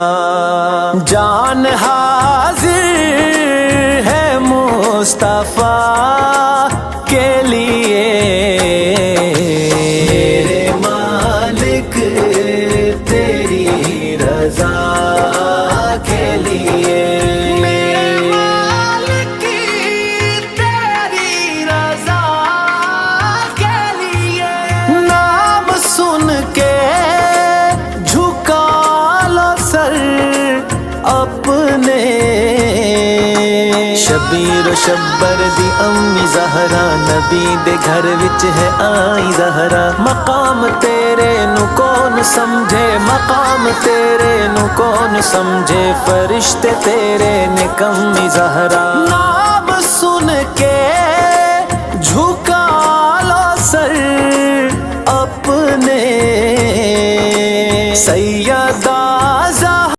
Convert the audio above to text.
جان حاضر ہے مصطفیٰ کے لیے، میرے مالک تیری رضا کے لیے، میرے مالک تیری رضا کے لیے، نام سن کے جھکا لو سر اپنے، شبیر و شبر دی امی زہرا، نبی دے گھر وچ ہے آئی زہرا، مقام تیرے نو کون سمجھے، مقام تیرے نو کون سمجھے، فرشتے تیرے نے کمی زہرا، نام سن کے جھکا لو سر اپنے، سیدہ